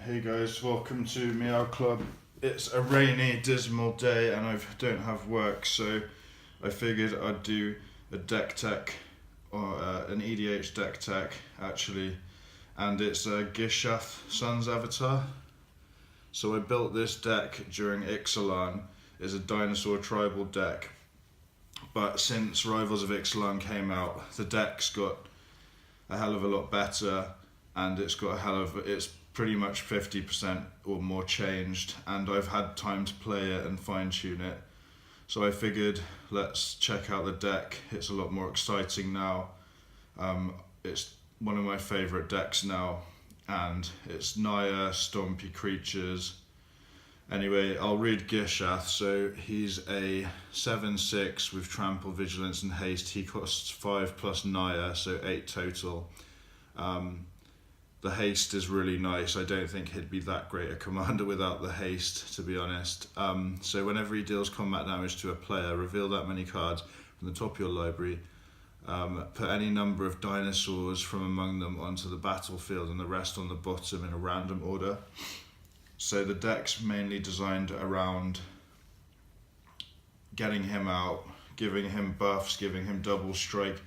Hey guys, welcome to Meow Club. It's a rainy, dismal day and I don't have work, so I figured I'd do a deck tech, or an EDH deck tech actually, and it's a Gishath Sun's Avatar. So I built this deck during Ixalan. It's a Dinosaur tribal deck, but since Rivals of Ixalan came out, the deck's got a hell of a lot better, and it's pretty much 50% or more changed, and I've had time to play it and fine tune it. So I figured, let's check out the deck. It's a lot more exciting now. It's one of my favourite decks now, and it's Naya, Stompy creatures. Anyway, I'll read Gishath. So he's a 7/6 with Trample, Vigilance and Haste. He costs 5 plus Naya, so 8 total. The haste is really nice. I don't think he'd be that great a commander without the haste, to be honest. So whenever he deals combat damage to a player, reveal that many cards from the top of your library. Put any number of dinosaurs from among them onto the battlefield and the rest on the bottom in a random order. So the deck's mainly designed around getting him out, giving him buffs, giving him double strike,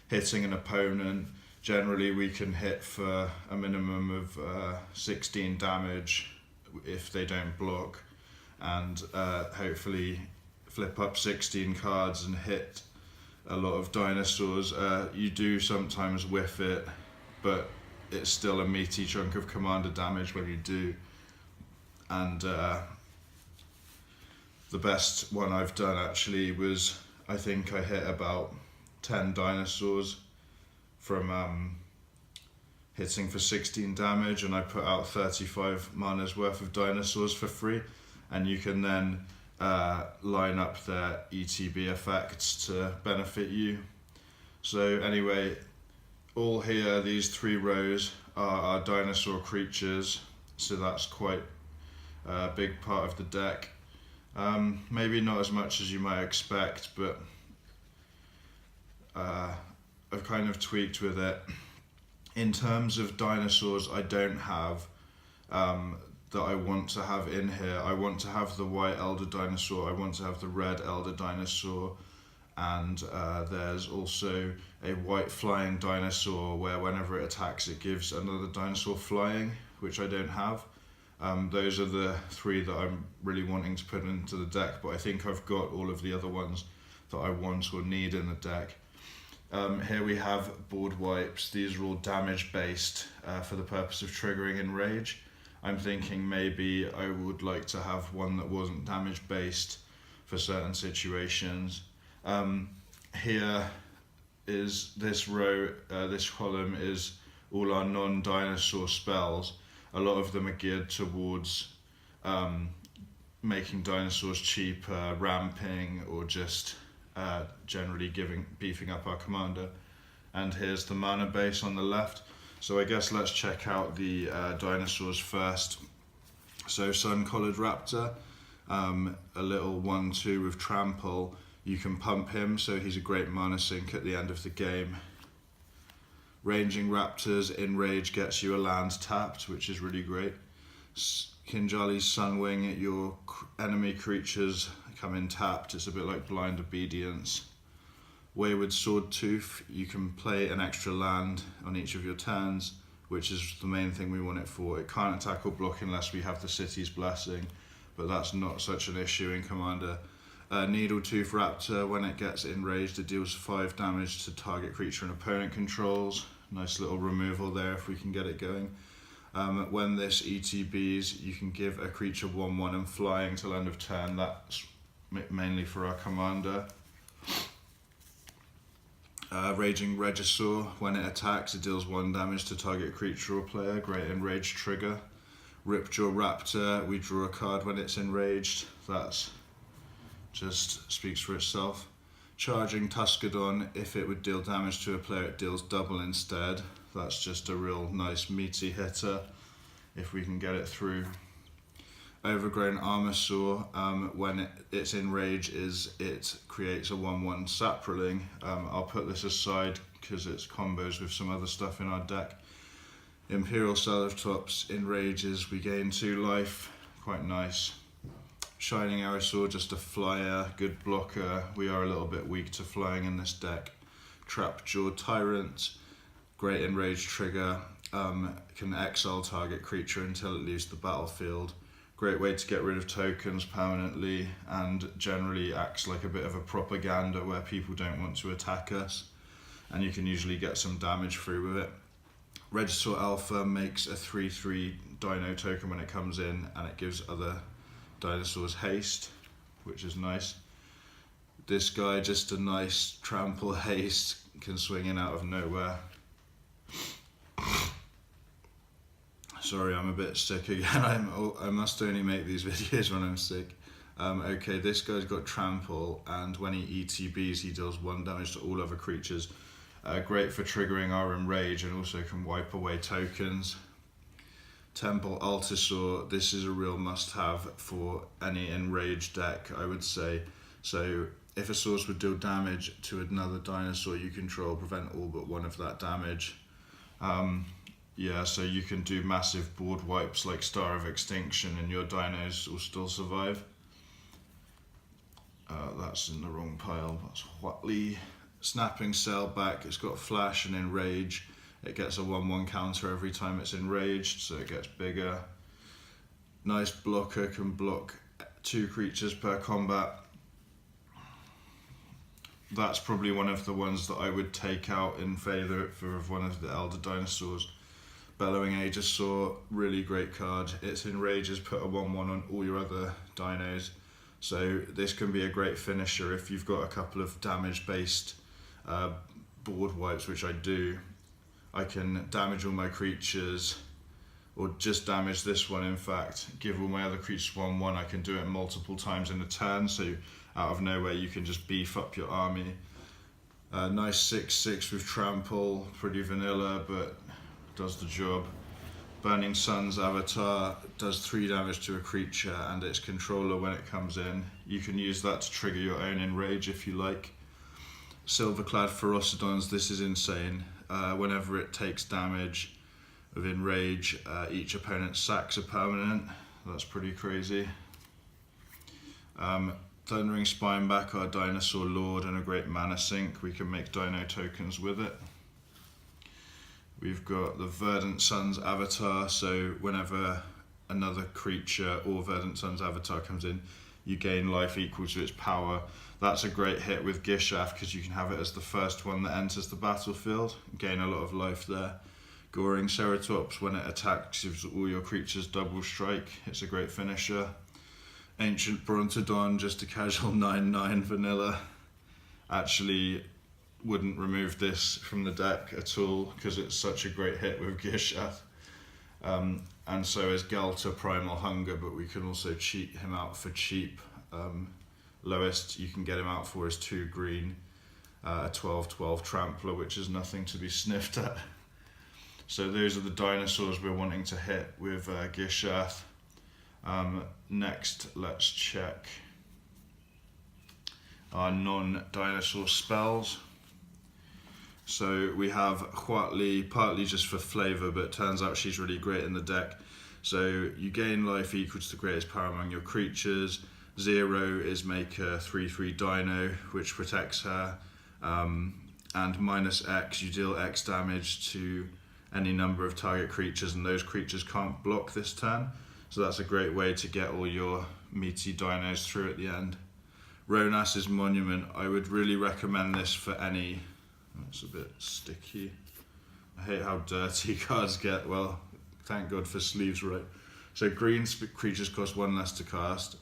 hitting an opponent. Generally we can hit for a minimum of 16 damage if they don't block, and hopefully flip up 16 cards and hit a lot of dinosaurs. You do sometimes whiff it, but it's still a meaty chunk of commander damage when you do. And the best one I've done actually was, I think I hit about 10 dinosaurs from hitting for 16 damage, and I put out 35 mana's worth of dinosaurs for free, and you can then line up their ETB effects to benefit you. So anyway, all here, these 3 rows are dinosaur creatures, so that's quite a big part of the deck. Maybe not as much as you might expect, but I've kind of tweaked with it. In terms of dinosaurs I don't have that I want to have in here, I want to have the white elder dinosaur, I want to have the red elder dinosaur, and there's also a white flying dinosaur where whenever it attacks it gives another dinosaur flying, which I don't have. Those are the 3 that I'm really wanting to put into the deck, but I think I've got all of the other ones that I want or need in the deck. Here we have board wipes. These are all damage based for the purpose of triggering Enrage. I'm thinking maybe I would like to have one that wasn't damage based for certain situations. Here is this row, this column is all our non-dinosaur spells. A lot of them are geared towards making dinosaurs cheaper, ramping, or just generally beefing up our commander. And here's the mana base on the left. So I guess let's check out the dinosaurs first. So Sun-Collared Raptor, a little 1/2 with Trample. You can pump him, so he's a great mana sink at the end of the game. Ranging Raptors, Enrage gets you a land tapped, which is really great. Kinjali's Sunwing, your enemy creatures come in tapped. It's a bit like Blind Obedience. Wayward Swordtooth, you can play an extra land on each of your turns, which is the main thing we want it for. It can't attack or block unless we have the City's Blessing, but that's not such an issue in Commander. Needletooth Raptor, when it gets enraged, it deals 5 damage to target creature an opponent controls. Nice little removal there if we can get it going. When this ETBs, you can give a creature 1/1 and flying till end of turn. That's mainly for our commander. Raging Regisaur, when it attacks, it deals 1 damage to target creature or player. Great enraged trigger. Ripjaw Raptor, we draw a card when it's enraged. That's just speaks for itself. Charging Tuscadon, if it would deal damage to a player, it deals double instead. That's just a real nice meaty hitter if we can get it through. Overgrown Armasaur, when it's in rage, it creates a 1/1 Saproling. I'll put this aside because it's combos with some other stuff in our deck. Imperial Ceratops enrages, we gain 2 life, quite nice. Shining Aerosaur, just a flyer, good blocker. We are a little bit weak to flying in this deck. Trapjaw Tyrant, great enrage trigger, can exile target creature until it leaves the battlefield. Great way to get rid of tokens permanently, and generally acts like a bit of a propaganda where people don't want to attack us, and you can usually get some damage through with it. Regisaur Alpha makes a 3/3 Dino token when it comes in, and it gives other dinosaurs haste, which is nice. This guy, just a nice trample haste, can swing in out of nowhere. Sorry, I'm a bit sick again. I must only make these videos when I'm sick. Okay, this guy's got trample, and when he ETBs, he deals 1 damage to all other creatures. Great for triggering our enrage, and also can wipe away tokens. Temple Altasaur, this is a real must-have for any enraged deck, I would say. So if a source would deal damage to another dinosaur you control, prevent all but 1 of that damage. Yeah, so you can do massive board wipes like Star of Extinction, and your dinos will still survive. That's in the wrong pile, that's Whatley. Snapping Sailback, it's got flash and enrage. It gets a 1/1 counter every time it's enraged, so it gets bigger. Nice blocker, can block 2 creatures per combat. That's probably one of the ones that I would take out in favour of one of the elder dinosaurs. Bellowing Aegisaur, really great card. Its enrages put a 1/1 on all your other dinos. So this can be a great finisher if you've got a couple of damage based board wipes, which I do. I can damage all my creatures, or just damage this one in fact, give all my other creatures 1/1. I can do it multiple times in a turn, so out of nowhere you can just beef up your army. Nice 6/6 with trample, pretty vanilla but does the job. Burning Sun's Avatar does 3 damage to a creature and its controller when it comes in. You can use that to trigger your own enrage if you like. Silverclad Ferocidons, this is insane. Whenever it takes damage of enrage, each opponent sacks a permanent. That's pretty crazy. Thundering Spineback, our Dinosaur Lord, and a great mana sink. We can make Dino tokens with it. We've got the Verdant Sun's Avatar, so whenever another creature or Verdant Sun's Avatar comes in, you gain life equal to its power. That's a great hit with Gishath because you can have it as the first one that enters the battlefield, gain a lot of life there. Goring Ceratops, when it attacks, gives all your creatures double strike. It's a great finisher. Ancient Brontodon, just a casual 9/9 vanilla. Actually wouldn't remove this from the deck at all because it's such a great hit with Gishath. And so is Galta Primal Hunger, but we can also cheat him out for cheap. Lowest you can get him out for is 2 green, a 12/12 Trampler, which is nothing to be sniffed at. So those are the dinosaurs we're wanting to hit with Gishath. Next, let's check our non-dinosaur spells. So we have Whatley, partly just for flavour, but it turns out she's really great in the deck. So you gain life equal to the greatest power among your creatures. 0 is make a 3/3 Dino, which protects her. And -X, you deal X damage to any number of target creatures, and those creatures can't block this turn. So that's a great way to get all your meaty dinos through at the end. Ronas's Monument, I would really recommend this for any... It's a bit sticky. I hate how dirty cards get. Well, thank God for sleeves, right? So green creatures cost 1 less to cast,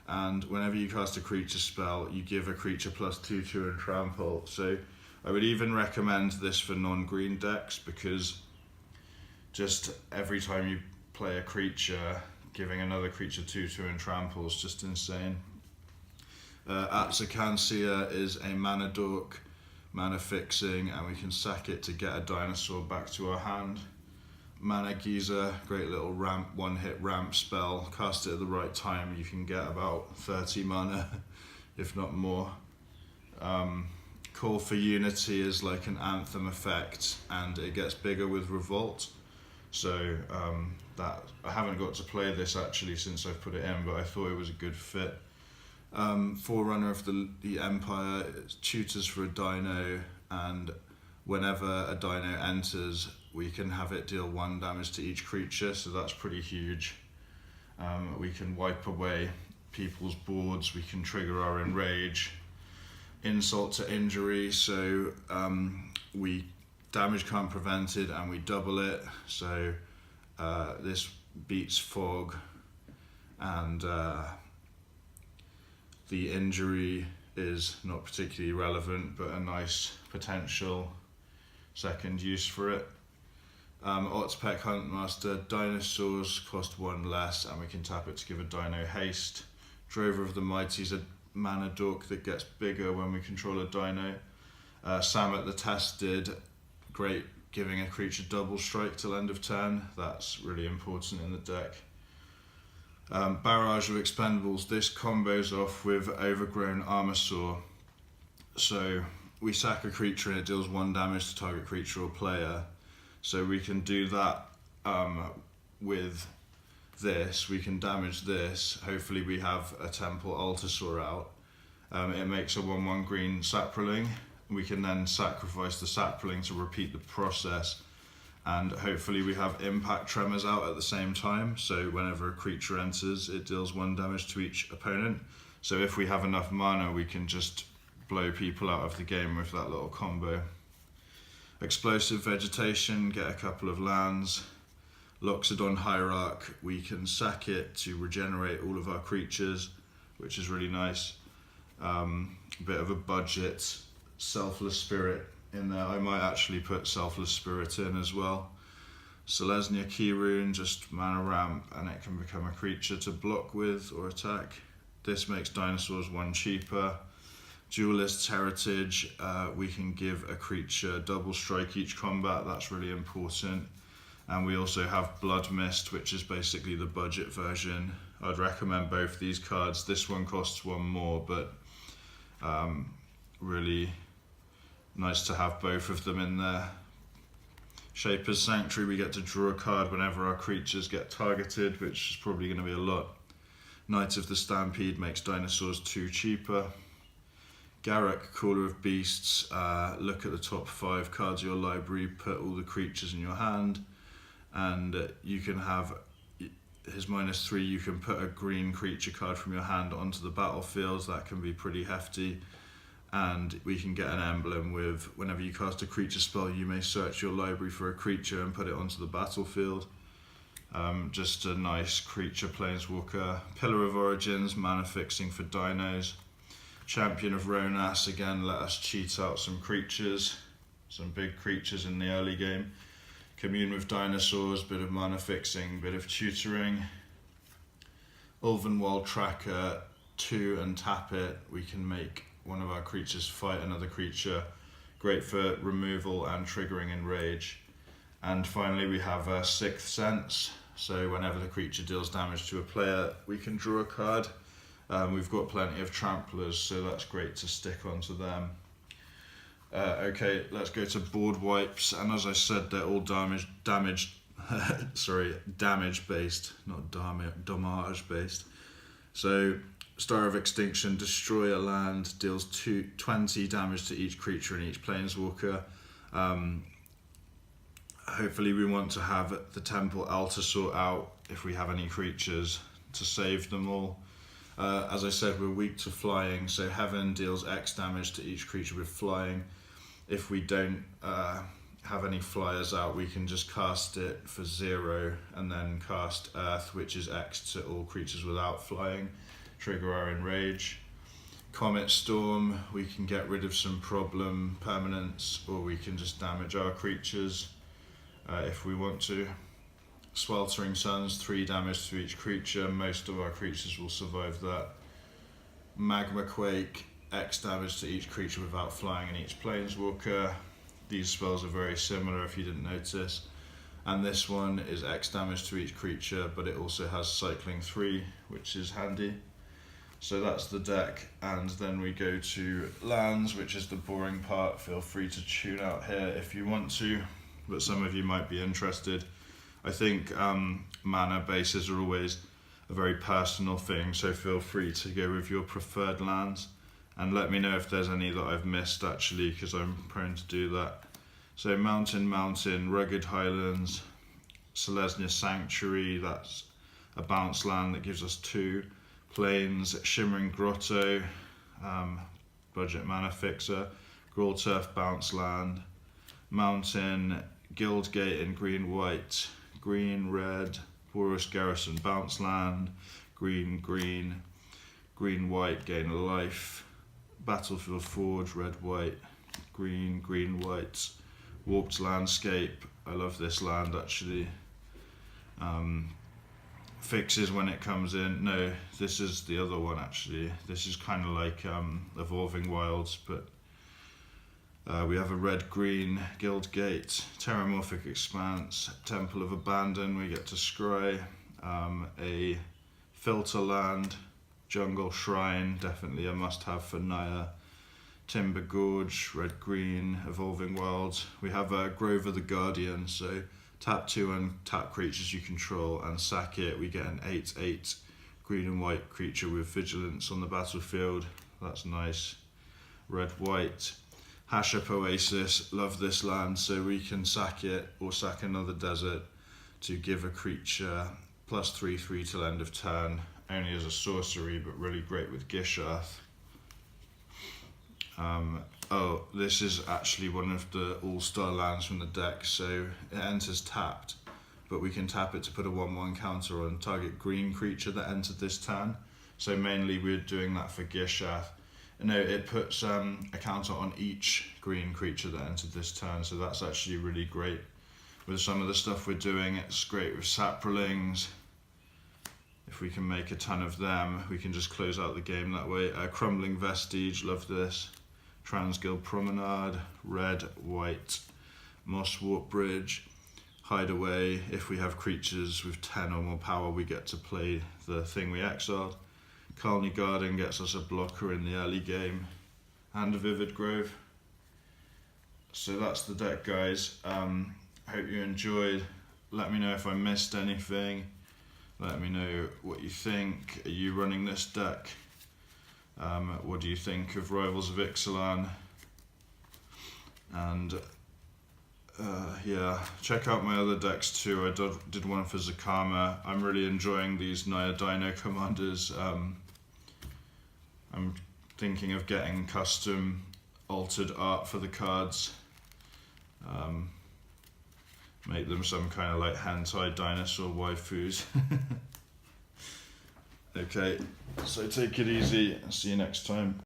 and whenever you cast a creature spell, you give a creature +2/2 and trample. So I would even recommend this for non-green decks, because just every time you play a creature, giving another creature 2/2 and trample is just insane. Atsukancia is a mana dork, mana fixing, and we can sack it to get a dinosaur back to our hand. Mana Geyser, great little ramp, 1-hit ramp spell. Cast it at the right time, you can get about 30 mana, if not more. Call for Unity is like an Anthem effect, and it gets bigger with Revolt. So that I haven't got to play this actually since I've put it in, but I thought it was a good fit. Forerunner of the Empire, it tutors for a Dino, and whenever a Dino enters, we can have it deal 1 damage to each creature, so that's pretty huge. We can wipe away people's boards, we can trigger our Enrage, insult to injury, so we damage can't prevented and we double it, so this beats Fog, and the injury is not particularly relevant, but a nice potential second use for it. Otspec Huntmaster, dinosaurs cost 1 less, and we can tap it to give a dino haste. Drover of the Mighty is a mana dork that gets bigger when we control a dino. Samut the Tested, great, giving a creature double strike till end of turn. That's really important in the deck. Barrage of Expendables, this combos off with Overgrown Armasaur. So we sack a creature and it deals 1 damage to target creature or player. So we can do that with this. We can damage this. Hopefully we have a Temple Altasaur out. It makes a 1/1 green Saproling. We can then sacrifice the Saproling to repeat the process. And hopefully we have Impact Tremors out at the same time. So whenever a creature enters, it deals 1 damage to each opponent. So if we have enough mana, we can just blow people out of the game with that little combo. Explosive Vegetation, get a couple of lands. Loxodon Hierarch, we can sack it to regenerate all of our creatures, which is really nice. A bit of a budget Selfless Spirit in there. I might actually put Selfless Spirit in as well. Selesnya Keyrune, just mana ramp, and it can become a creature to block with or attack. This makes dinosaurs 1 cheaper. Duelist's Heritage, we can give a creature double strike each combat, that's really important. And we also have Blood Mist, which is basically the budget version. I'd recommend both these cards. This one costs 1 more, but really nice to have both of them in there. Shaper's Sanctuary, we get to draw a card whenever our creatures get targeted, which is probably going to be a lot. Knight of the Stampede makes dinosaurs 2 cheaper. Garruk, Caller of Beasts, look at the top 5 cards of your library, put all the creatures in your hand, and you can have his -3, you can put a green creature card from your hand onto the battlefield. That can be pretty hefty. And we can get an emblem with, whenever you cast a creature spell, you may search your library for a creature and put it onto the battlefield. Just a nice creature planeswalker. Pillar of Origins, mana fixing for dinos. Champion of Ronas, again, let us cheat out some creatures, some big creatures in the early game. Commune with Dinosaurs, bit of mana fixing, bit of tutoring. Ulvenwald Tracker, 2 and tap it. We can make one of our creatures fight another creature. Great for removal and triggering Enrage. And finally we have a Sixth Sense. So whenever the creature deals damage to a player, we can draw a card. We've got plenty of Tramplers, so that's great to stick onto them. Okay, let's go to board wipes. And as I said, they're all damage based, not damage based. So Star of Extinction, destroy a land, deals 20 damage to each creature and each planeswalker. Hopefully we want to have the Temple Altasaur out if we have any creatures to save them all. As I said, we're weak to flying, so Heaven deals X damage to each creature with flying. If we don't have any flyers out, we can just cast it for 0 and then cast Earth, which is X to all creatures without flying. Trigger our Enrage. Comet Storm, we can get rid of some problem permanents, or we can just damage our creatures if we want to. Sweltering Suns, 3 damage to each creature. Most of our creatures will survive that. Magma Quake, X damage to each creature without flying and each planeswalker. These spells are very similar if you didn't notice. And this one is X damage to each creature, but it also has Cycling 3, which is handy. So that's the deck, and then we go to lands, which is the boring part. Feel free to tune out here if you want to, but some of you might be interested. I think mana bases are always a very personal thing, so feel free to go with your preferred lands. And let me know if there's any that I've missed actually, because I'm prone to do that. So Mountain, Rugged Highlands, Selesnya Sanctuary, that's a bounce land that gives us 2. Plains, Shimmering Grotto, budget mana fixer, Grawl Turf bounce land, Mountain, Guildgate in green-white, green-red, Boros Garrison bounce land, green-white, gain a life, Battlefield Forge, red-white, green-white, Warped Landscape. I love this land actually. Fixes when it comes in. No, this is the other one actually. This is kind of like Evolving Wilds, but we have a red-green Guildgate, Terramorphic Expanse, Temple of Abandon. We get to scry a filter land. Jungle Shrine, definitely a must-have for Naya. Timber Gorge, red-green, Evolving Wilds. We have a Grover the Guardian, so tap 2 and tap creatures you control and sack it. We get an 8/8 green and white creature with vigilance on the battlefield. That's nice. Red-white. Hash Up Oasis, love this land, so we can sack it or sack another desert to give a creature +3/3 till end of turn. Only as a sorcery, but really great with Gishath. Oh, this is actually one of the all-star lands from the deck, so it enters tapped, but we can tap it to put a 1/1 counter on target green creature that entered this turn. So mainly we're doing that for Gishath. No, it puts a counter on each green creature that entered this turn, so that's actually really great. With some of the stuff we're doing, it's great with Saprolings. If we can make a ton of them, we can just close out the game that way. Crumbling Vestige, love this. Transguild Promenade, red-white. Mosswarp Bridge, Hideaway. If we have creatures with 10 or more power, we get to play the thing we exiled. Kalni Garden gets us a blocker in the early game. And a Vivid Grove. So that's the deck, guys. Hope you enjoyed. Let me know if I missed anything. Let me know what you think. Are you running this deck? What do you think of Rivals of Ixalan? And yeah, check out my other decks too. I did one for Zakama. I'm really enjoying these Naya Dino commanders. I'm thinking of getting custom altered art for the cards. Make them some kind of like hentai dinosaur waifus. Okay, so take it easy. See you next time.